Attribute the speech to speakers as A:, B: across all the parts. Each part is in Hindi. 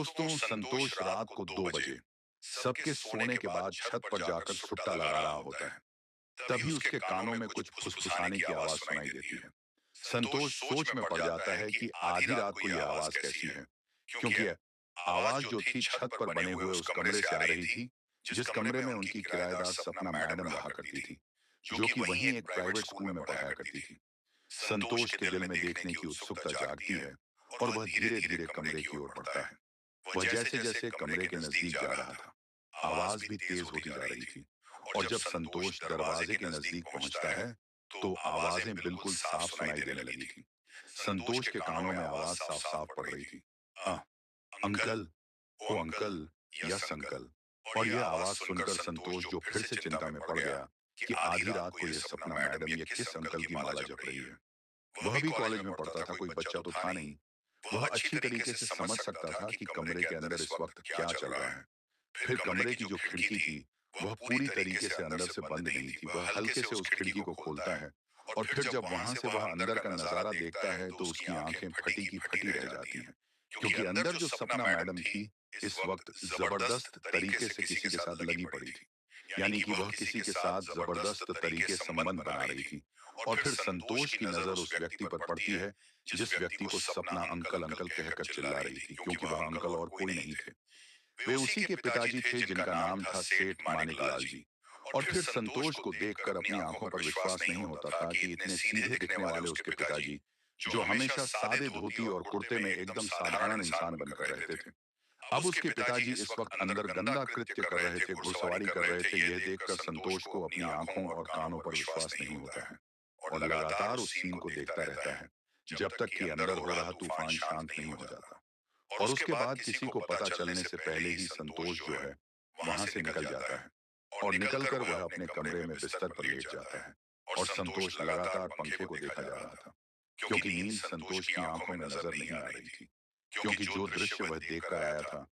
A: दोस्तों, संतोष रात को 2 बजे सबके सोने के बाद छत पर जाकर सुट्टा लगा रहा होता है। तभी उसके कानों में कुछ फुसफुसाने की आवाज सुनाई देती है। संतोष सोच में पड़ जाता है कि आधी रात को यह आवाज कैसी है, क्योंकि आवाज जो थी छत पर बने हुए उस कमरे से आ रही थी, जिस कमरे में उनकी किराएदार सपना मैडम रहा करती थी, जो कि वहीं एक प्राइवेट स्कूल में पढ़ाया करती थी। संतोष के दिल में देखने की उत्सुकता जागती है और वह धीरे-धीरे कमरे की ओर बढ़ता है। वह जैसे-जैसे कमरे के नजदीक जा रहा था, आवाज भी तेज होती जा रही थी और जब संतोष दरवाजे के नजदीक पहुंचता है, तो आवाजें बिल्कुल साफ सुनाई देने लगी थी। संतोष के कानों में आवाज साफ-साफ पड़ रही थी। अ, अंकल, ओ अंकल या संकल। और यह आवाज सुनकर संतोष जो फिर से चिंता में पड़ गया कि आधी रात को यह सपना मैडम ये किस अंकल की माला जप रही है। वह भी कॉलेज में पढ़ता था, कोई बच्चा तो था नहीं। वह अच्छी तरीके से समझ सकता था कि कमरे के अंदर इस वक्त क्या चल रहा है। फिर कमरे की जो खिड़की थी, वह पूरी तरीके से अंदर से बंद नहीं थी। वह हल्के से उस खिड़की को खोलता है और फिर जब वहां से वह अंदर का नजारा देखता है तो उसकी आंखें फटी की फटी रह जाती हैं, क्योंकि अंदर जो सपना मैडम थी, इस वक्त जबरदस्त तरीके से किसी के साथ लगी पड़ी थी। यानी कि वह किसी के साथ जबरदस्त तरीके संबंध बना रही थी। और फिर संतोष की नजर उस व्यक्ति पर पड़ती है, जिस व्यक्ति को सपना अंकल अंकल कहकर चिल्ला रही थी, क्योंकि वह अंकल और कोई नहीं थे। वे उसी के पिताजी थे, जिनका नाम था सेठ मानिकलाल जी। और फिर संतोष को देखकर अपनी आंखों पर विश्वास नहीं होता था कि इतने सीधे दिखने वाले उसके पिताजी, जो हमेशा सादे धोती और कुर्ते में एकदम साधारण इंसान बनकर रहते थे, अब उसके पिताजी इस वक्त अंदर गंदा कृत्य कर रहे थे, घुड़सवारी कर रहे थे। यह देखकर संतोष को अपनी आंखों और कानों पर विश्वास नहीं होता है और लगातार उस सीन को देखता रहता है, जब तक कि अंदर हो रहा तूफान शांत नहीं हो जाता। और उसके बाद किसी को पता चलने से पहले ही संतोष जो है, वहां से निकल जाता है और निकलकर वह अपने कमरे में बिस्तर पर लेट जाता है। और संतोष लगातार पंखे को देखा जा रहा था, क्योंकि नींद संतोष की आंखों में नजर नहीं आ रही थी, क्योंकि जो दृश्य वह देखकर आया था,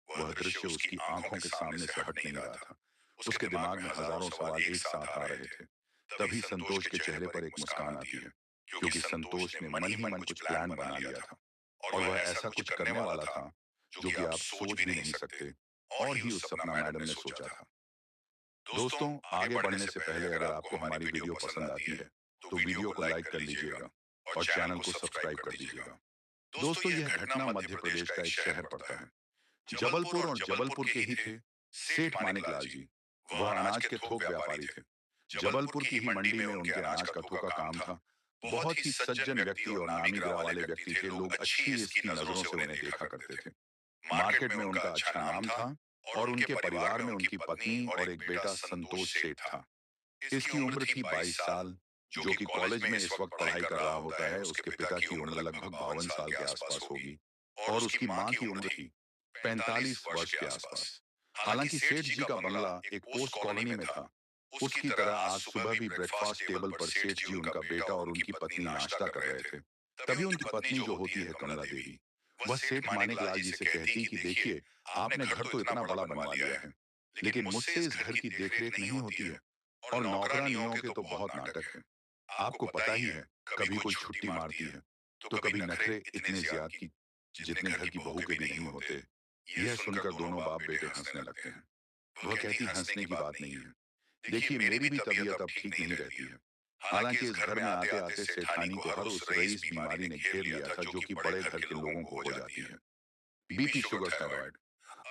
A: वह दृश्य उसकी आंखों के सामने से हट नहीं रहा था। उसके दिमाग में हजारों सवाल एक साथ आ रहे थे। तभी संतोष के चेहरे पर एक मुस्कान आती है, क्योंकि संतोष ने मन ही मन कुछ प्लान बना लिया था और वह ऐसा कुछ करने वाला था जो कि आप सोच भी नहीं सकते, और ही उस सपना मैडम ने सोचा था। दोस्तों, आगे बढ़ने से पहले अगर आपको हमारी वीडियो पसंद आती है, तो वीडियो को लाइक कर लीजिएगा और चैनल को सब्सक्राइब कर दीजिएगा। दोस्तों, यह घटना मध्य प्रदेश का एक शहर पड़ता है, जबलपुर, और जबलपुर के ही थे सेठ मानिकलाल जी। वह अनाज के थोक व्यापारी थे। जबलपुर की ही मंडी में उनके अनाज का थोका काम था। बहुत ही सज्जन व्यक्ति और नामी गिरा वाले व्यक्ति थे। लोग अच्छी इसकी नजरों से उन्हें देखा करते थे। मार्केट में उनका अच्छा नाम था और उनके परिवार में उनकी पत्नी और एक बेटा संतोष सेठ था। इसकी उम्र थी 22 साल, जो कि कॉलेज में इस वक्त पढ़ाई कर रहा होता है। उसके पिता की उम्र लगभग 52 साल के आसपास होगी और उसकी माँ की उम्र थी 45 वर्ष के आसपास। हालांकि सेठ जी का बंगला एक पोस्ट कॉलोनी में था। उसकी तरह आज सुबह भी ब्रेकफास्ट टेबल पर सेठ जी, उनका बेटा और उनकी पत्नी नाश्ता कर रहे थे। तभी उनकी पत्नी जो होती है कमला देवी, वह सेठ मानिकलाल जी से कहती कि देखिए, आपने घर तो इतना बड़ा बनवा लिया है, लेकिन मुझसे इस घर की देखरेख नहीं होती है और नौकरानियों के तो बहुत नाटक है। आपको पता ही है, कभी कोई छुट्टी मारती है तो कभी नखरे इतने ज्यादा कि जितने घर की बहू के भी नहीं होते। यह सुनकर दोनों बाप बेटे हंसने लगते हैं। वह कहती, हंसने की बात नहीं है, देखिए मेरी भी तबीयत अब ठीक नहीं रहती है। हालांकि इस घर में आते आते सेठानी को हर उस रईस बीमारी ने घेर लिया था, जो कि बड़े घर के लोगों को हो जाती है। BP, sugar, thyroid.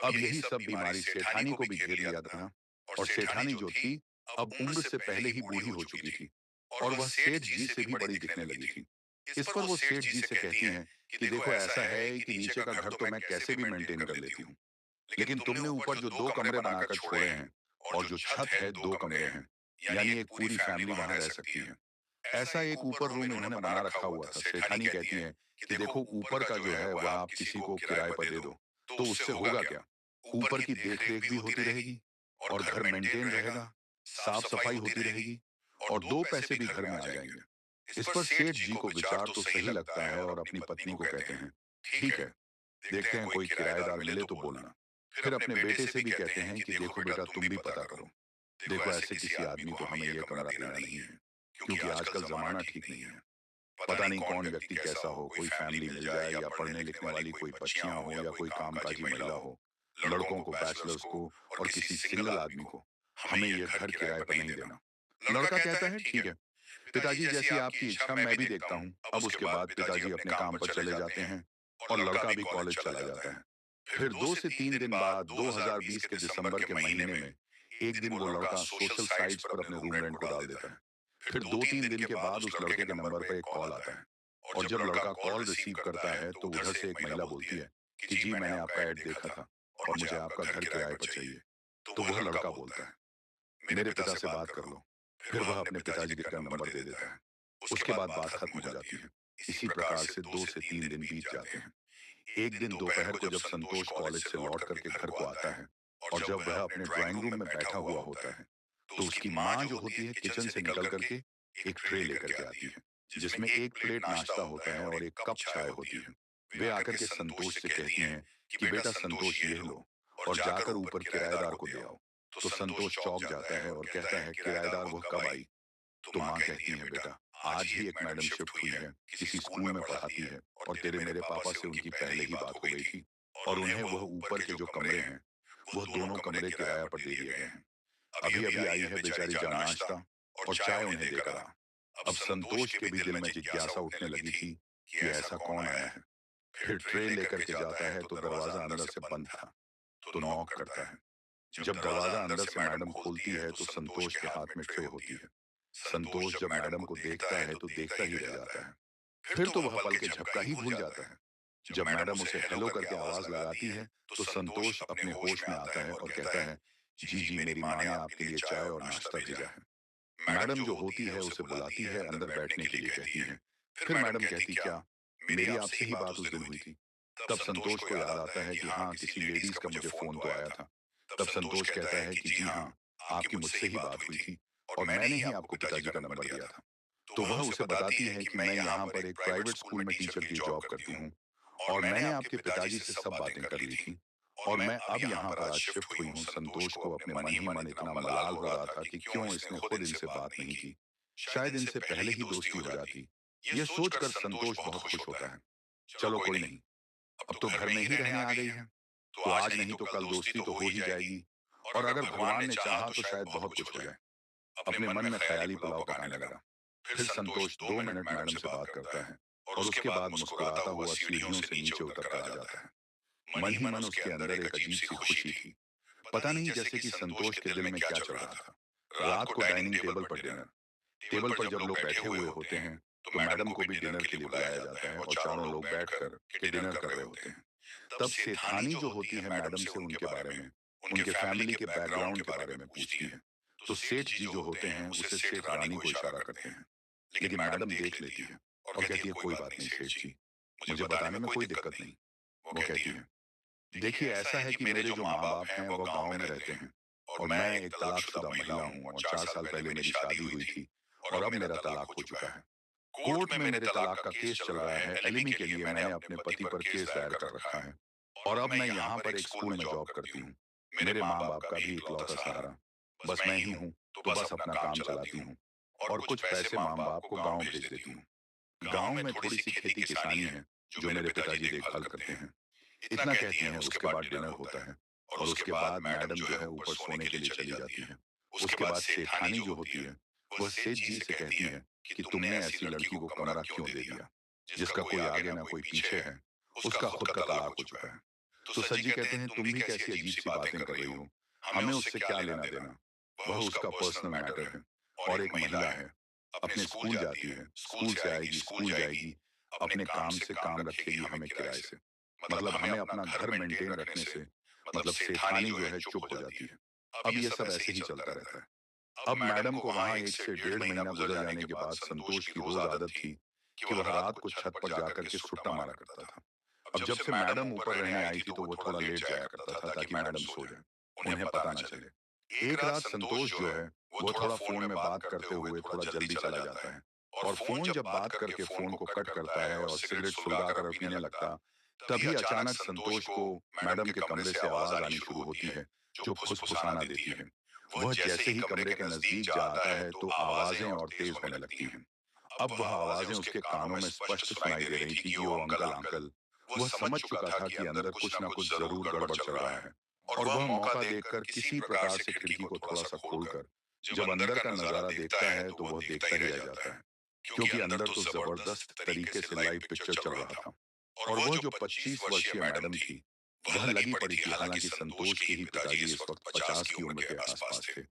A: अब यही सब बीमारी सेठानी को भी घेर लिया था और सेठानी जो थी, अब उम्र से पहले ही बूढ़ी हो चुकी थी और वह सेठ जी से भी बड़ी दिखने लगी थी। इस पर वो सेठ जी से कहती हैं कि देखो, ऐसा है कि नीचे का घर तो मैं कैसे भी मेंटेन कर लेती हूँ, लेकिन तुमने ऊपर जो 2 कमरे बनाकर छोड़े हैं और जो छत है 2 कमरे हैं, यानी एक पूरी फैमिली वहां रह सकती है। ऐसा एक ऊपर रूम इन्होंने बना रखा हुआ था। सेठानी कहती है कि देखो, ऊपर का जो है वह आप किसी को किराए पर दे दो, तो उससे होगा क्या, ऊपर की देखरेख भी होती रहेगी और घर मेंटेन रहेगा, साफ सफाई होती रहेगी और 2 पैसे भी घर में आ जाएंगे। इस पर सेठ जी को विचार तो सही लगता है और अपनी पत्नी को कहते हैं, ठीक है, देखते हैं कोई किराएदार मिले तो बोलना। फिर अपने बेटे से भी कहते हैं कि देखो बेटा, तुम भी पता करो, देखो ऐसे किसी आदमी को हमें यह कमरा देना नहीं है, क्योंकि आजकल जमाना ठीक नहीं है। पता नहीं कौन व्यक्ति कैसा हो, कोई फैमिली मिल जाए या पढ़ने लिखने वाली कोई बच्चियां हो या कोई कामकाजी महिला हो, लड़कों को, बैचलर्स को और किसी सिंगल आदमी को हमें यह घर किराए पर नहीं देना। लड़का कहता है ठीक है पिताजी, जैसी आपकी इच्छा, मैं भी देखता हूँ। अब उसके बाद पिताजी अपने काम पर चले जाते हैं और लड़का भी कॉलेज चला जाता है। फिर 2 से 3 दिन बाद 2020 के दिसंबर के महीने में एक दिन वो लड़का सोशल साइट्स पर अपने रूम रेंट को डाल देता है। फिर 2-3 दिन के बाद उस लड़के के नंबर पर एक कॉल आता है और जब लड़का कॉल रिसीव करता है तो उधर से एक महिला बोलती है कि जी मैंने आपका ऐड देखा था और मुझे आपका घर किराए पर चाहिए। तो वह लड़का बोलता है मेरे पिता से बात कर लो। फिर वह अपने पिताजी का नंबर दे देता है। उसके बाद बात खत्म हो जाती है। इसी प्रकार से 2 से 3 दिन बीत जाते हैं। एक दिन दोपहर को जब संतोष कॉलेज से लौट करके घर को आता है और जब वह अपने ड्राइंग रूम में बैठा हुआ होता है तो उसकी माँ जो होती है किचन से निकल करके एक ट्रे लेकर के आती है जिसमें एक प्लेट नाश्ता होता है और एक कप चाय होती है। वे आकर के संतोष से कहती हैं कि बेटा संतोष ये लो और जाकर ऊपर किराएदार को दे आओ। तो संतोष चौंक जाता है और कहता है किराएदार वो कब आई? तो माँ कहती है बेटा आज ही एक मैडम शिफ्ट हुई है, किसी स्कूल में पढ़ाती है और तेरे मेरे पापा से उनकी पहले ही बात हो गई थी और उन्हें वह ऊपर के जो कमरे हैं वह दोनों कमरे किराया पर दे दिए गए हैं। अभी अभी आई है बेचारी, जब नाश्ता और चाय उन्हें देकर आ। अब संतोष के भी दिल में जिज्ञासा उठने लगी थी कि ऐसा कौन आया है। फिर ट्रे लेकर के जाता है तो दरवाजा अंदर से बंद था। तो नॉक करता है। जब दरवाजा अंदर से मैडम खोलती है तो संतोष के हाथ में ट्रे होती है। संतोष जब मैडम को देखता है तो देखता ही रह जाता है। फिर तो वह पल के झपका ही भूल जाता है। जब मैडम उसे हेलो करके आवाज लगाती है तो संतोष अपने होश में आता है और कहता है जी जी मेरी माँ ने आपके लिए चाय और नाश्ता भेजा है। मैडम जो होती है उसे बुलाती है, अंदर बैठने के लिए कहती है। फिर मैडम कहती क्या मेरी आपसे ही बात उस दिन हुई थी? तब संतोष को याद आता है कि हाँ किसी लेडीज का मुझे फोन तो आया था। तब संतोष कहता है कि जी हाँ आपकी मुझसे ही बात हुई थी और मैंने ही आपको पिताजी का नंबर दिया था। तो वह उसे बताती है कि मैं यहाँ पर एक प्राइवेट स्कूल में टीचर की जॉब करती हूँ और मैंने आपके पिताजी से सब बातें कर ली थी और मैं अब यहाँ पर आज शिफ्ट हुई हूँ। संतोष को अपने मन ही मन इतना मलाल हो रहा था कि क्यों इसने खुद इनसे बात नहीं की, शायद इनसे पहले ही दोस्ती हो जाती। यह सोचकर संतोष बहुत खुश होता है। चलो कोई नहीं, अब तो घर में ही रहने आ गई है तो आज नहीं तो कल दोस्ती तो हो ही जाएगी और अगर भगवान ने चाहा तो शायद बहुत कुछ हो जाए। अपने मन में ख्याली पुलाव पकाने लगा। फिर संतोष 2 मिनट मैडम से बात करता है और उसके बाद मुस्कुराता हुआ सीढ़ियों से नीचे उतर कर आ जाता है। मन ही मन उसके अंदर एक अजीब सी खुशी थी। पता नहीं जैसे कि संतोष के दिल में क्या चल रहा था। रात को डाइनिंग टेबल पर डिनर। टेबल पर जब लोग बैठे हुए होते हैं तो मैडम को भी डिनर के लिए बुलाया जाता है और चारों लोग बैठकर के डिनर कर रहे होते हैं। तब सेठानी जो होती है मैडम से उनके बारे में, उनके फैमिली के बैकग्राउंड के बारे में पूछती है। तो सेठ जी जो होते हैं उसे सेठ रानी को इशारा करते हैं लेकिन मैडम देख लेती है और कहती है कोई बात नहीं सेठ जी, मुझे बताने में कोई दिक्कत नहीं। वो कहती है देखिए ऐसा है कि मेरे जो माँ बाप हैं वो गांव में रहते हैं और मैं एक तलाकशुदा महिला हूँ और 4 साल पहले मेरी शादी हुई थी और अब मेरा तलाक हो चुका है। कोर्ट में मेरे तलाक का केस चल रहा है। एलिमी के लिए मैंने अपने पति पर केस दायर कर रखा है और अब मैं यहाँ पर एक स्कूल में जॉब करती हूँ। मेरे माँ बाप का भी इकलौता सहारा बस मैं ही हूँ तो बस अपना काम चलाती हूँ और कुछ पैसे माँ बाप को गाँव भेज देती हूँ। गाँव में थोड़ी सी खेती किसानी है जो मेरे पिताजी देखभाल करते हैं। इतना कहती हैं उसके बाद डिनर होता है और उसके बाद मैडम जो है ऊपर सोने के लिए चली जाती है। उसके बाद सेठानी जो होती है वह सेठ जी से कहती है कि तुमने ऐसी लड़की को कमरा क्यों दे दिया जिसका कोई आगे ना कोई पीछे है, उसका खुद का तलाक हो चुका है। तो सज्जी जी कहते हैं तुम भी कैसी अजीब सी बातें कर रही हो, हमें उससे क्या लेना देना, वह उसका पर्सनल मैटर है और एक महिला है, अपने स्कूल जाती है, स्कूल से आएगी, स्कूल जाएगी, अपने काम से काम रखेगी हमें किराए से, मतलब हमें अपना घर मेंटेन रखने से, मतलब सेठानी जो है चुप हो जाती है। अब ये सब ऐसे ही चलता रहता है। अब मैडम को वहां 1 से 1.5 महीना गुजर जाने के बाद संतोष की रोज आदत थी कि वह रात को छत पर जाकर के सुट्टा मारा करता था। अब जब से मैडम ऊपर रहने आई थी तो वो थोड़ा लेट जाया करता था ताकि मैडम सो जाए, उन्हें पता ना चले। एक रात संतोष जो है वो थोड़ा फोन में बात करते हुए थोड़ा जल्दी चला जाता है और फोन जब बात करके फोन को कट करता है और सिगरेट सुलगा कर पीने लगता, तभी अचानक संतोष को मैडम के कमरे से आवाज आनी शुरू होती है जो फुसफुसाना देती है। वह जैसे ही कमरे के नजदीक जाता है तो आवाजें और तेज होने लगती हैं। अब वह आवाजें उसके कानों में स्पष्ट सुनाई दे रही थी कि ओ अंकल अंकल। वह समझ चुका था कि अंदर कुछ ना कुछ जरूर गड़बड़ चल रहा है, और वह मौका देखकर किसी प्रकार से खिड़की को थोड़ा सा खोलकर जब अंदर का नजारा देखता है तो वह देखता ही रह जाता है, क्योंकि अंदर तो जबरदस्त तरीके से लाइव पिक्चर चल रहा था। और वह जो 25 वर्षीय मैडम थी, वह लगी पड़ी थी। हालांकि संतोष के ही पिताजी इस वक्त 50 की उम्र के आसपास थे।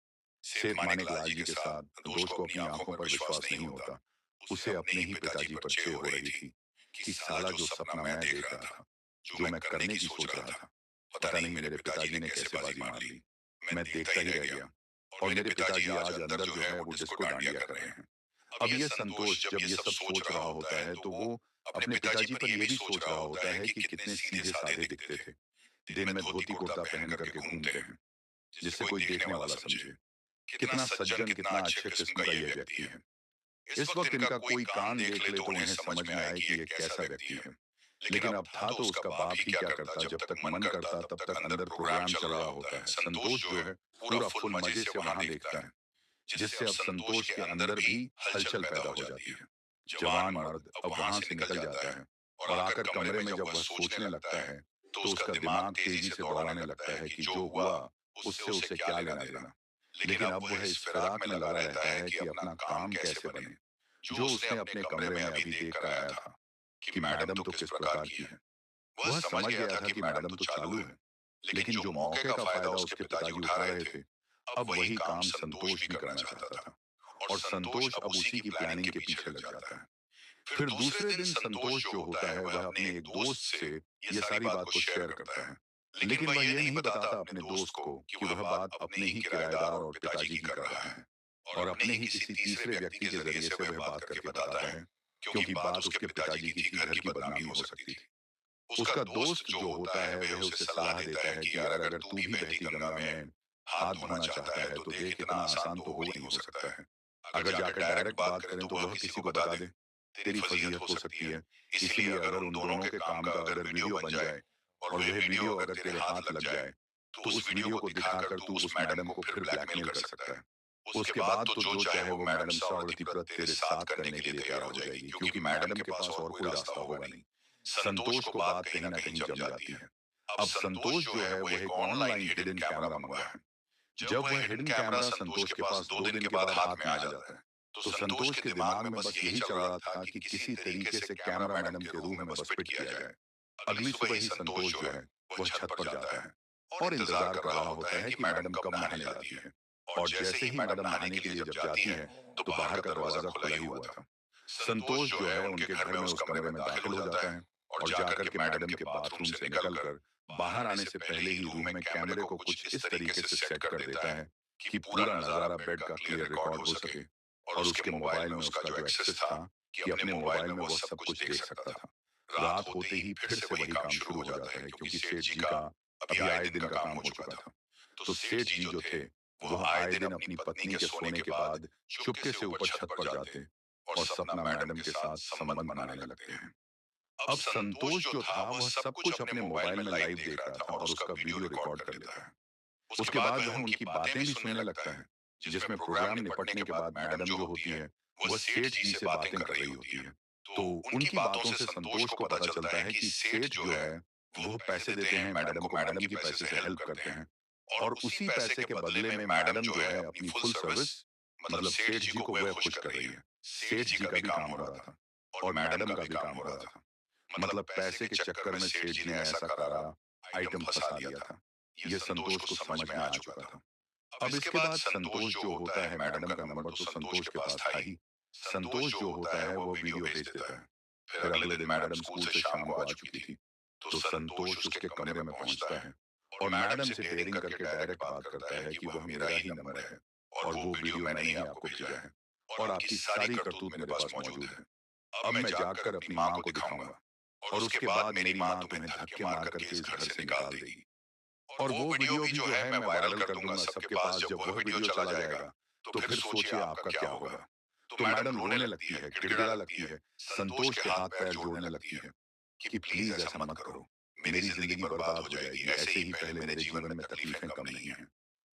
A: सेठ मानिक लाल जी के साथ संतोष को अपनी आंखों पर विश्वास नहीं होता। उसे अपने ही पिताजी पर चिढ़ हो रही थी कि साला जो सपना मैं देख रहा था, जो मैं करने की सोच रहा था, पता नहीं मेरे पिताजी ने कैसे बाजी मार ली। मैं देखता ही रह गया। और मेरे पिताजी आज अंदर जो है वो डिस्को डांडिया कर रहे हैं। अब ये संतोष जब ये सब सोच रहा होता है तो वो अपने पिताजी पर यह भी सोच रहा होता है कि कितने सीधे साधे दिखते थे। दिन में धोती कुर्ता पहन करके घूमते हैं, जिससे कोई देखने वाला समझे कितना सज्जन, कितना अच्छे किस्म का यह व्यक्ति है। इस वक्त इनका कोई कान देख ले तो उन्हें समझ में आए कि ये कैसा व्यक्ति है। लेकिन अब था तो उसका बाप ही क्या करता। जब तक मन करता तब तक अंदर प्रोग्राम चल रहा होता है। संतोष जो है पूरा फुल मजे से वहां देखता है, जिससे अब संतोष के अंदर भी हलचल पैदा हो जाती है। जवान मर्द अब वहां से निकल जाता है और आकर कमरे में जब वह सोचने लगता है तो उसका दिमाग तेजी से दौड़ाने लगता है कि जो हुआ उससे उसे क्या लेना देना। लेकिन अब वह इस फिराक में लगा रहता है कि अपना काम कैसे बने, जो उसने अपने कमरे में अभी देख कर आया था कि मैडम तो किस प्रकार की है। वह समझ गया था कि मैडम तो चालू है, लेकिन जो मौके का फायदा उसके पिताजी उठा रहे थे, अब वही काम संतोष भी करना चाहता था। और संतोष अब उसी की प्लानिंग के पीछे लग जाता है। फिर दूसरे दिन संतोष जो होता है वह अपने एक दोस्त से ये सारी बात को शेयर करता है। लेकिन वह ये नहीं बताता अपने दोस्त को कि वह बात अपने ही किराएदार और पिताजी की कर रहा है, और अपने ही किसी तीसरे व्यक्ति के जरिए से वह बात करके बताता है, क्योंकि बात उसके पिताजी की थी, घर की बदनामी हो सकती थी। उसका दोस्त जो होता है वह उसे सलाह देता है कि यार अगर तू भी बहती गंगा में हाथ धोना चाहता है तो देख इतना आसान तो हो नहीं हो सकता है। अगर जाकर डायरेक्ट बात करें तो वह किसी को बता दे, तेरी फजीहत हो सकती है। इसलिए अगर उन दोनों के काम का अगर वीडियो बन जाए और वह वीडियो अगर तेरे हाथ लग जाए तो उस वीडियो को दिखाकर तू उस मैडम को फिर ब्लैकमेल कर सकता है। उसके बाद तो जो चाहे वो मैडम सा और तिब्रत तेरे साथ करने के लिए तैयार हो जाएगी, क्योंकि मैडम के पास और कोई रास्ता होगा नहीं। संतोष को बात कहीं ना कहीं जम जाती है। अब संतोष जो है वह एक ऑनलाइन हिडन कैमरा मंगवा है। जब वह हिडन कैमरा संतोष के पास 2 दिन के बाद हाथ में आ जाता है तो संतोष के दिमाग में बस यही चल रहा था कि किसी तरीके से कैमरा मैडम के रूह में बस फिट किया जाए। अगली सुबह ही संतोष जो है वह छत पर जाता है और इंतजार कर रहा होता है कि मैडम कब नहाने जाती है। और जैसे ही मैडम नहाने के लिए जब जाती है तो बाहर का दरवाजा खुला ही हुआ था। संतोष जो है उनके घर में उस कमरे में दाखिल हो जाता है और जाकर के मैडम के बाथरूम से निकलकर बाहर आने से पहले ही रूम में कैमरे को कुछ इस तरीके से सेट कर देता है कि पूरा नजारा बेड का क्लियर रिकॉर्ड हो सके। और उसके मोबाइल में उसका जो एक्सेस था कि अपने मोबाइल में वह सब कुछ देख सकता था। रात होते ही फिर से वही काम शुरू हो जाता है, क्योंकि सेठ जी का अभी आए दिन का काम हो चुका था। तो सेठ जी जो थे वह आए दिन अपनी पत्नी के सोने के बाद चुपके से ऊपर छत पर जाते और सपना मैडम के साथ संबंध बनाने लगते हैं। अब संतोष जो था वह सब कुछ अपने मोबाइल में लाइव देख रहा था और उसका वीडियो रिकॉर्ड कर लेता है। उसके बाद वह उनकी बातें भी सुनने लगता है, जिसमें प्रोग्राम निपटने के बाद मैडम जो होती है वह सेठ जी से बातें कर रही होती है। तो उनकी बातों से संतोष को पता चलता है कि सेठ जो है वो पैसे देते हैं मैडम को, मैडम की पैसे से हेल्प करते हैं, और उसी पैसे के बदले में मैडम जो है अपनी फुल सर्विस मतलब सेठ जी को वह खुश कर रही है। सेठ जी का भी काम हो रहा था और मैडम का भी काम हो रहा था। मतलब पैसे के चक्कर में सेठ जी ने ऐसा करा आइटम फंसा दिया था। यह संतोष को समझ में आ चुका था। अब इसके बाद संतोष जो होता है, मैडम का नंबर तो संतोष के पास था ही। संतोष जो होता है वो वीडियो भेज देता है। फिर अगले दिन मैडम स्कूल से शाम को आ चुकी थी तो संतोष उसके कमरे में पहुंचता है और मैडम से डेयरिंग करके डायरेक्ट बात करता है कि वह मेरा ही नंबर है और वो वीडियो मैंने ही आपको भेजा है और आपकी सारी करतूत मेरे पास मौजूद है। अब मैं जाकर अपनी माँ को दिखाऊंगा और उसके बाद मेरी माँ तुम्हें धक्के मार करके इस घर से निकाल देगी। और वो वीडियो भी जो है मैं वायरल कर दूंगा सबके पास। जब वह वीडियो चला जाएगा तो फिर सोचिए आपका क्या होगा। तो मैडम रोने लगती है, गिड़गिड़ा लगती है, संतोष के हाथ पैर जोड़ने लगती है कि प्लीज ऐसा मत करो, मेरी जिंदगी बर्बाद हो जाएगी। ऐसे ही पहले मेरे जीवन में तकलीफें कम नहीं हैं।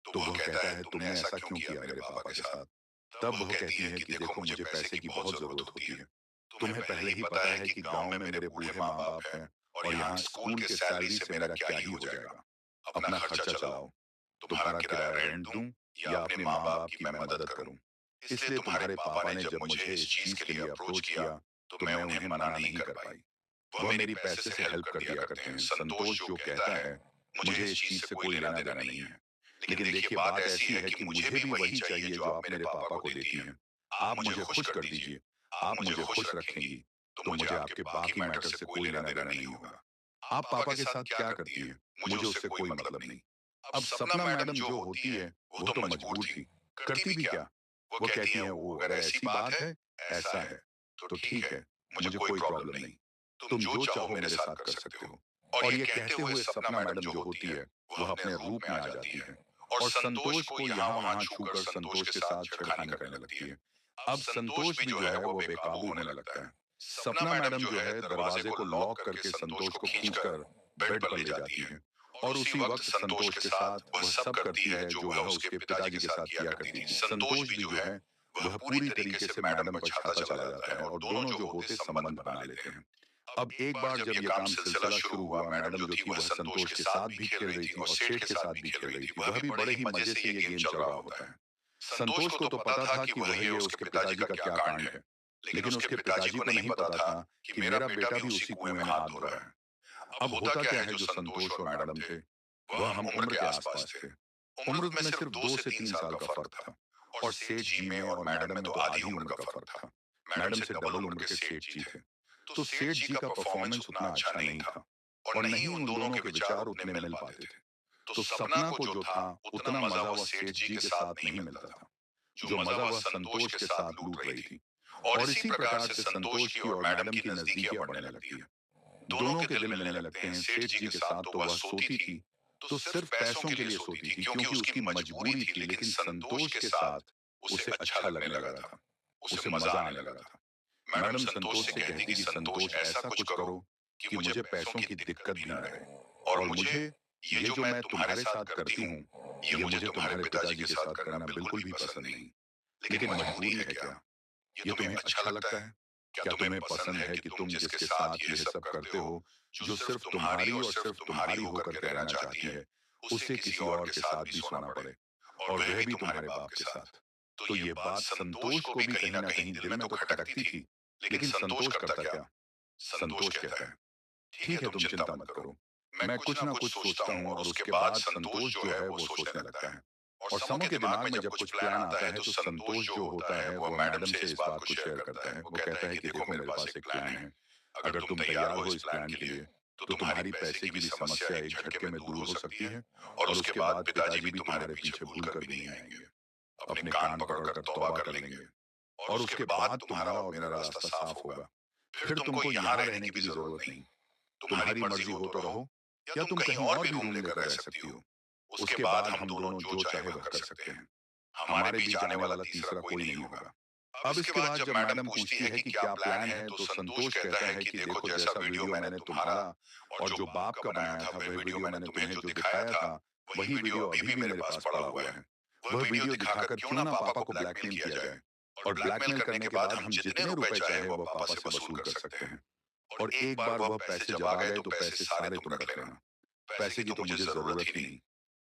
A: तो वह कहता है तुमने ऐसा क्यों किया मेरे पापा के साथ। तब वह कहती है कि देखो मुझे पैसे की बहुत ज़रूरत होती है। तुम्हें पहले ही पता है कि गाँव में मेरे बूढ़े माँ-बाप हैं और यहाँ स्कूल के सैलरी से मेरा क्या ही हो जाएगा। अपना खर्चा चलाओ, तुम्हारा किराया रेंट दूँ या अपने माँ-बाप की मैं मदद करूँ। इसलिए तुम्हारे पापा ने जब मुझे इस चीज़ के लिए अप्रोच किया, तो मैं उन्हें मना नहीं कर पाई। वह मेरी पैसे से हेल्प कर दिया करते हैं। संतोष जो कहता है, मुझे इस चीज़ से कोई लेना-देना नहीं है। लेकिन देखिए बात ऐसी है कि मुझे भी वही चाहिए जो आप मेरे पापा को देती हैं। आप मुझे खुश कर दीजिए, आप मुझे खुश रखेंगी, तो मुझे आपके बाकी मैटर से कोई लेना-देना नहीं होगा। आप पापा के साथ क्या करती हैं, मुझे उससे कोई मतलब नहीं। अब सपना मैडम जो होती है, वो तो मजबूर थी। करती भी क्या? वो कहती हैं, "वो अगर ऐसी बात है, ऐसा है, तो ठीक है, मुझे कोई प्रॉब्लम नहीं। तुम जो चाहो मेरे साथ कर सकते हो।" और ये कहते हुए सपना मैडम जो होती है, वह अपने रूप में आ जाती है और संतोष को यहाँ-वहाँ छूकर संतोष के साथ छेड़खानी करने लगती है। अब संतोष भी जो है वो बेकाबू होने लगता है। सपना मैडम जो है दरवाजे को लॉक करके संतोष को खींचकर बेड पर ले जाती है और उसी वक्त संतोष के साथ वह सब करती है जो वह उसके पिताजी के साथ किया करती थी। संतोष भी जो है वह पूरी तरीके से मैडम पर छाता चला जाता है और दोनों जो होते संबंध बना लेते हैं। अब एक बार जब ये काम सिलसिला शुरू हुआ, मैडम जो थी वह संतोष के साथ भी खेल रही थी और सेठ के साथ भी खेल रही थी। वह भी बड़े ही मजे से ये गेम चल रहा होता है। संतोष को तो पता था कि वह ये उसके पिताजी का क्या कांड है, लेकिन उसके पिताजी को नहीं पता था कि मेरा बेटा भी उसी कुएं में हाथ धो रहा है। अब होता क्या है, जो संतोष और मैडम थे, वह हम उम्र के आसपास थे। उम्र में सिर्फ 2 से 3 साल का फर्क था और सेठ जी में और मैडम में तो आधी उम्र का फर्क था। मैडम से डबल उम्र के सेठ जी थे। तो सेठ जी का परफॉर्मेंस उतना अच्छा नहीं था और नहीं उन दोनों के विचार उतने मिल पाते थे। तो सपना को जो था उतना मजा वह सेठ जी के साथ नहीं मिलता था। जो मजा वह संतोष के साथ लूट रही थी और इसी प्रकार से संतोष की और मैडम की नजदीकियां बढ़ने लगती है। दोनों के दिल मिलने लगते हैं। सेठ जी के साथ तो वह सोती थी, तो सिर्फ पैसों के लिए सोती थी क्योंकि उसकी मजबूरी थी, लेकिन संतोष के साथ उसे अच्छा लगने लगा था, उसे मजा आने लगा था। मैडम संतोष से कहती कि संतोष ऐसा कुछ करो कि मुझे पैसों की दिक्कत भी ना रहे और मुझे ये जो मैं तुम्हारे साथ करती हूँ, ये मुझे तुम्हारे पिताजी के साथ करना बिल्कुल भी पसंद नहीं। लेकिन मजबूरी है क्या? ये तुम्हें अच्छा लगता है? क्या तुम्हें पसंद है कि तुम जिसके साथ यह सब करते हो, जो सिर्फ तुम्हारी और सिर्फ तुम्हारी होकर के रहना चाहती है, उसे किसी और के साथ भी सोना पड़े और वह भी तुम्हारे बाप के साथ? तो ये बात संतोष को भी कहीं ना कहीं दिल में तो खटकती थी, लेकिन संतोष करता क्या? संतोष कहता है, ठीक है तुम चिंता मत करो, मैं कुछ ना कुछ सोचता हूँ। और उसके बाद संतोष जो है वो सोचने लगता है और समूह के दिमाग में जब कुछ प्लान आता है तो संतोष जो होता है वो मैडम से इस बात को शेयर करता है। वो कहता है कि देखो मेरे पास एक प्लान है, अगर तुम तैयार हो इस प्लान के लिए तो तुम्हारी पैसे की भी समस्या एक झटके में दूर हो सकती है और उसके बाद पिताजी भी तुम्हारे पीछे भूल कर भी नहीं आएंगे, अपने कान पकड़कर तौबा कर लेंगे और उसके बाद तुम्हारा और मेरा रास्ता साफ होगा। फिर तुमको यहाँ रहने की भी जरूरत नहीं, तुम्हारी मर्जी हो तो रहो या तुम कहीं और भी रूम लेकर रह सकती हो। उसके बाद हम दोनों जो चाहे वह कर सकते हैं, हमारे बीच आने वाला तीसरा कोई नहीं होगा। अब इसके बाद जब मैडम पूछती है कि क्या प्लान है, तो संतोष कहता है कि देखो जैसा वीडियो मैंने तुम्हारा और जो बाप का बनाया था, वह वीडियो मैंने तुम्हें जो दिखाया था, वही वीडियो अभी भी मेरे पास पड़ा हुआ है। वह वीडियो दिखाकर क्यों ना पापा को ब्लैकमेल किया जाए और ब्लैकमेल करने के बाद हम जितने रुपए चाहे वह पापा से वसूल कर सकते हैं। और एक बार वह पैसे जब आ गए तो पैसे सारे तुम रख लेना। पैसे की तो मुझे जरूरत ही नहीं,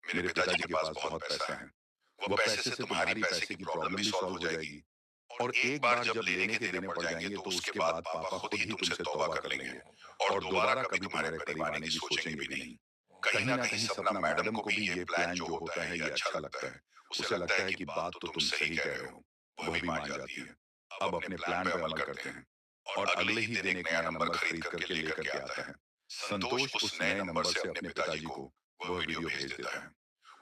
A: मेरे पिताजी के पास बहुत पैसा है। वह पैसे से तुम्हारी पैसे की प्रॉब्लम भी सॉल्व हो जाएगी और एक बार जब लेने के देने पड़ जाएंगे तो उसके बाद पापा खुद ही तुमसे तौबा कर लेंगे और दोबारा कभी तुम्हारे करीब आने की सोचेंगे भी नहीं। कहीं ना कहीं सपना मैडम को भी ये प्लान जो होता है ये अच्छा लगता है। उसे लगता है कि बात तो तुम सही कह रहे हो, वह भी मान जाती है। अब अपने प्लान पे अमल करते हैं और अगले ही दिन एक नया नंबर खरीद करके लेकर के आता है। संतोष उस नए नंबर से अपने पिताजी को वह वीडियो भेज देता है।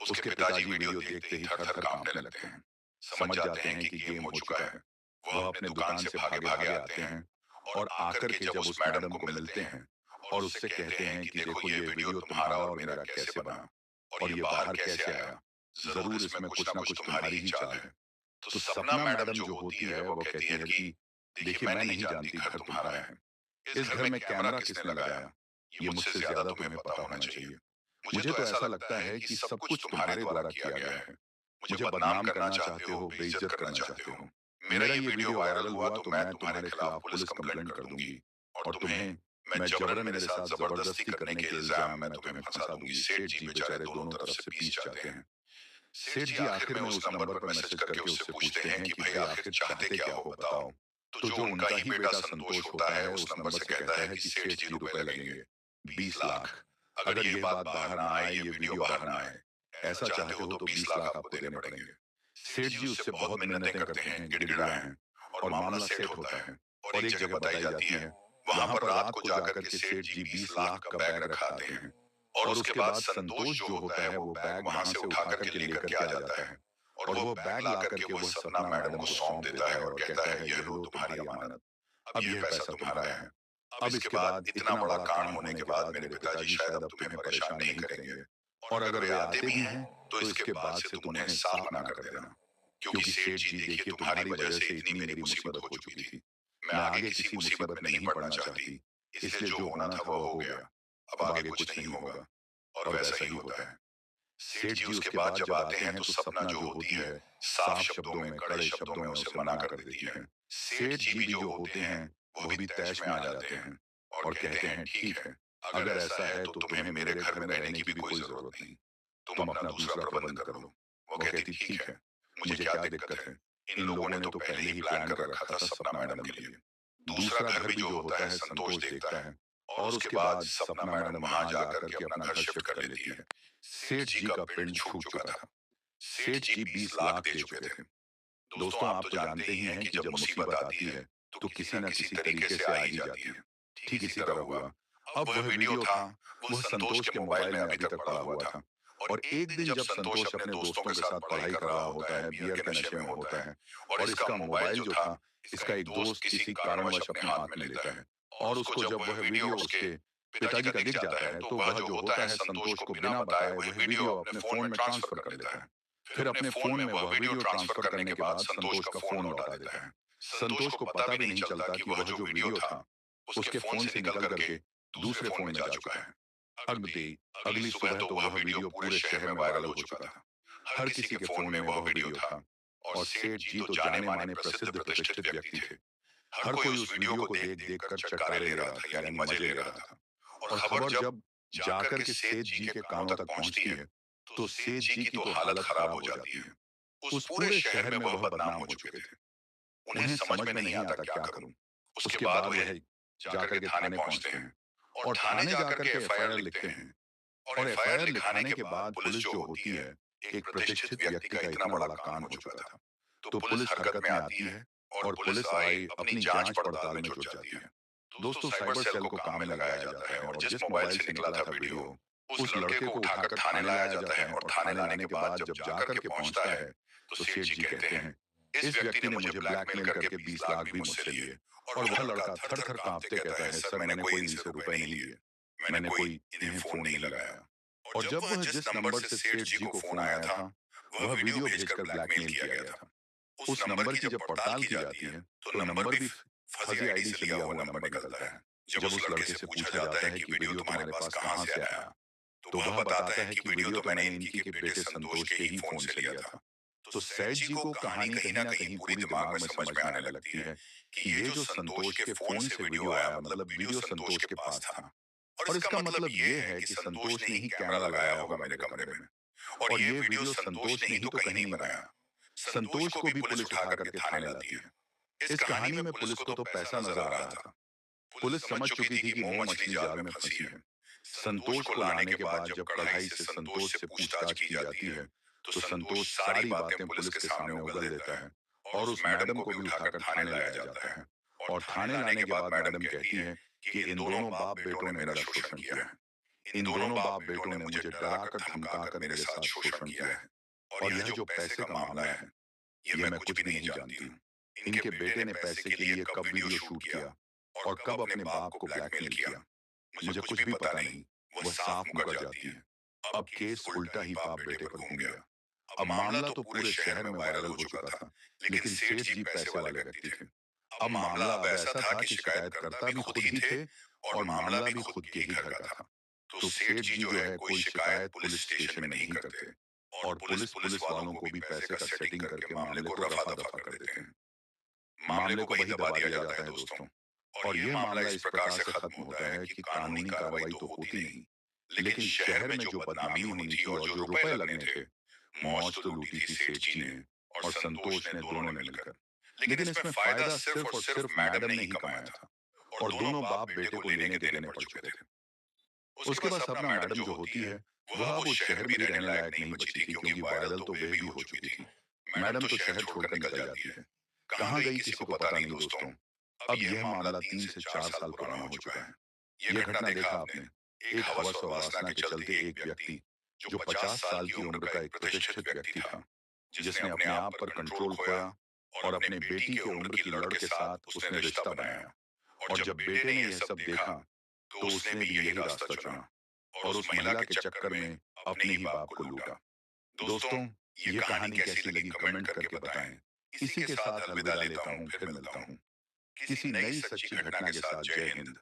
A: उसके पिताजी वीडियो देखते ही थर-थर कांपने लगते हैं। समझ जाते हैं कि गेम हो चुका है। वह अपने दुकान से भागे-भागे आते हैं और आकर के जब उस मैडम को मिलते हैं और उससे कहते हैं कि देखो ये वीडियो तुम्हारा और मेरा कैसे बना और ये बाहर कैसे आया। ज़रूर इसमें कुछ ना कुछ तुम्हारी ही चाल है। तो सपना मैडम जो होती है वो कहती है कि देखिए मैं नहीं जानती घर तुम्हारा है। इस घर में कैमरा किसने लगाया, ये मुझसे ज्यादा तुम्हें पता होना चाहिए। मुझे तो ऐसा लगता है कि सब कुछ तुम्हारे द्वारा किया गया है। मुझे बदनाम करना चाहते हो, बेइज्जत करना चाहते हो। मेरा ये वीडियो वायरल हुआ तो मैं तुम्हारे खिलाफ पुलिस कंप्लेंट कर दूंगी और तुम्हें मैं जबरन मेरे साथ जबरदस्ती करने के इल्जाम में मैं तुम्हें फंसा दूंगी। सेठ जी बेचारे दोनों तरफ से पीस जाते हैं। सेठ जी आखिर में उस नंबर पर मैसेज करके उससे पूछते हैं कि भाई आखिर चाहते क्या हो बताओ। तो जो उनका ही बेटा संतोष होता है उस नंबर से कहता है कि सेठ जी रुपए लगेंगे 20 लाख। अगर ये बात बाहर ना आए, ये वीडियो बाहर ना आए, ऐसा चाहते हो तो 20 लाख आपको देने पड़ेंगे। सेठ जी उससे बहुत मिन्नतें करते हैं, गिड़गिड़ाए हैं और मामला सेट होता है और एक जगह बताई जाती है। वहां पर रात को जाकर के सेठ जी 20 लाख का बैग रखा आते हैं और उसके बाद संतोष जो होता है वो बैग वहां से उठा करके लेकर के आ जाता है और वो बैग ला करके वह सपना मैडम को सौंप देता है और कहता है यह लो तुम्हारी अमानत, अब यह पैसा तुम्हारा है। अब इसके बाद इतना बड़ा कांड होने के बाद मेरे पिताजी शायद अब तुम्हें परेशान नहीं करेंगे और अगर वे आते भी हैं तो इसके बाद से तुम उन्हें साफ मना कर देना, क्योंकि सेठ जी देखिए तुम्हारी वजह से इतनी मेरी मुसीबत हो चुकी थी। मैं आगे किसी मुसीबत में नहीं पड़ना चाहती, इसलिए जो होना था वो हो गया, अब आगे कुछ नहीं होगा। और वैसा ही होता है। सेठ जी उसके बाद जब आते हैं तो सपना जो होती है साफ शब्दों में, कड़े शब्दों में उसे मना कर देती है। सेठ जी भी जो होते हैं वो भी तैश में आ जाते हैं और कहते हैं ठीक है, अगर ऐसा है तो तुम्हें मेरे घर में रहने की भी कोई जरूरत नहीं, तुम अपना दूसरा प्रबंध कर लो। वो कहती ठीक है, मुझे क्या दिक्कत है, इन लोगों ने तो पहले ही प्लान कर रखा था सपना मैडम के लिए। दूसरा घर भी जो होता है संतोष देखता है और उसके बाद सपना मैडम वहां जाकर के अपना घर शिफ्ट कर लेती है। सेठ जी का पिंड छूट चुका था। सेठ जी 20 लाख दे चुके थे। दोस्तों आप तो जानते ही हैं कि जब मुसीबत आती है तो किसी न किसी तरीके से आ ही जाती है। ठीक इसी तरह हुआ। अब वह वीडियो था, वह संतोष के मोबाइल में अभी तक पड़ा हुआ था और एक दिन जब संतोष अपने दोस्तों के साथ पढ़ाई कर रहा होता है, बियर के नशे में होता है और इसका मोबाइल जो था इसका एक दोस्त किसी कारणवश अपने हाथ में लेता है और उसको जब वह वीडियो उसके पिताजी का दिख जाता है तो वह जो होता है संतोष को बिना बताए वह वीडियो अपने फोन में ट्रांसफर कर लेता है। फिर अपने फोन में वह वीडियो ट्रांसफर करने के बाद संतोष का फोन लौटा देता है। संतोष को पता भी नहीं चलता कि वह जो वीडियो था उसके फोन से निकल करके दूसरे फोन में जा चुका है। अगली सुबह तो वह वीडियो पूरे शहर में वायरल हो चुका था। हर किसी के फोन में वह वीडियो था और सेठ जी तो जाने माने प्रसिद्ध प्रतिष्ठित व्यक्ति थे। हर कोई उस वीडियो को देख देख कर चटकारे ले रहा था, यानी मजे ले रहा था। और खबर जब जाकर के सेठ जी के कानों तक पहुंचती है तो सेठ जी की तो हालत खराब हो जाती है। उस पूरे शहर में वह बदनाम हो चुके थे। उन्हें समझ में नहीं आता क्या करूं। उसके बाद वह जाकर के थाने पहुंचते हैं और थाने जाकर के एफआईआर लिखते हैं और एफआईआर लिखाने के बाद पुलिस जो होती है, एक प्रतिष्ठित व्यक्ति का इतना बड़ा कांड हो चुका था तो पुलिस हरकत में आती है और पुलिस आई अपनी जांच पड़ताल में जुट जाती है। दोस्तों साइबर सेल को काम में लगाया जाता है और जिस मोबाइल से निकला था वीडियो उस लड़के को उठाकर थाने लाया जाता है और थाने लाने के बाद जब जाकर के पहुंचता है तो सेठ जी कहते हैं इस व्यक्ति ने मुझे ब्लैकमेल करके 20 लाख भी मुझसे लिए। और वह लड़का थर थर कांपते कहता है सर मैंने कोई इनसे रुपए नहीं लिए, मैंने कोई इन्हें फोन नहीं लगाया। और जब वह जिस नंबर से सेठ जी को फोन आया था वह वीडियो भेजकर ब्लैकमेल किया गया था। उस नंबर की जब पड़ताल की जाती है तो नंबर भी फर्जी आईडी से लिया हुआ नंबर निकलता है। जब उस लड़के से पूछा जाता है कि वीडियो तुम्हारे पास कहां से आया तो वह बताता है कि वीडियो तो मैंने इनकी के बेटे संतोष के ही फोन से लिया था। तो सैज जी को कहानी कहीं ना कहीं पूरी दिमाग में समझ में आने लगती है कि ये जो संतोष के फोन से वीडियो आया मतलब वीडियो संतोष के पास था और इसका मतलब ये है कि संतोष ने ही कैमरा लगाया होगा मेरे कमरे में और ये वीडियो संतोष ने ही तो कहीं नहीं बनाया। संतोष को भी पुलिस उठा करके थाने लाती है। इस कहानी में पुलिस को तो पैसा नजर आ रहा था। पुलिस समझ चुकी थी कि वो मछली जाल में फंसी है। संतोष को लाने के बाद जब कढ़ाई से संतोष से पूछताछ की जाती है तो संतोष सारी बातें पुलिस के सामने उगल देता है और उस मैडम को भी उठाकर थाने लाया जाता है। और थाने लाने के बाद मैडम कहती है कि इन दोनों बाप बेटों ने मेरा शोषण किया है। इन दोनों बाप बेटों ने मुझे डराकर धमकाकर मेरे साथ शोषण किया है और यह जो पैसे का मामला है ये मैं कुछ भी नहीं जानती हूँ। इनके बेटे ने पैसे के लिए कब वीडियो शूट किया और कब अपने बाप को ब्लैकमेल किया मुझे कुछ भी पता नहीं। वह साफ मुकर जाती है। अब केस उल्टा ही बाप बेटे पर घूम गया। अब मामला तो पूरे शहर में वायरल हो चुका था लेकिन सेठ जी पैसे वाले व्यक्ति थे। अब मामला अब ऐसा था कि शिकायतकर्ता भी खुद ही थे और मामला भी खुद के ही घर का था। तो सेठ जी जो है कोई शिकायत पुलिस स्टेशन में नहीं करते। और पुलिस पुलिस वालों को भी पैसे का सेटिंग करके मामले को रफा दफा कर देते हैं। मामले को वही दबा दिया जाता है दोस्तों। और यह मामला इस प्रकार से खत्म होता है कि कानूनी कार्रवाई तो होती नहीं, लेकिन शहर में जो बदनामी होनी थी और जो रुपए लगने थे, मौज तो लूटी थी सेठ जी ने और संतोष ने, दोनों ने मिलकर। लेकिन इसमें फायदा सिर्फ और सिर्फ मैडम ने ही कमाया था और दोनों बाप बेटे को लेने देने पड़ चुके थे। उसके बाद सपना मैडम जो होती है, वह अब उस शहर में भी रहने लायक नहीं बची थी, क्योंकि वायरल तो वे भी हो चुकी थी। मैडम तो शहर छोड़कर निकल जाती है। कहाँ गई किसी को पता नहीं दोस्तों। अब यह मामला 3 से 4 साल पुराना हो चुका है। यह घटना देखा आपने, एक हवस और वासना के चलते एक व्यक्ति जो 50 साल की उम्र का एक प्रतिष्ठित व्यक्ति था, जिसने अपने आप पर कंट्रोल खोया और अपने बेटी के उम्र की लड़ के साथ उसने रिश्ता बनाया। और जब बेटे ने यह सब देखा, तो उसने भी यही रास्ता चुना और उस महिला के चक्कर में अपने ही बाप को लूटा। दोस्तों, ये कहानी कैसी लगी कमेंट करके बताएं। इसी के साथ अलविदा लेता हूं, फिर मिलता हूं किसी नई सच्ची घटना के साथ। जय हिंद।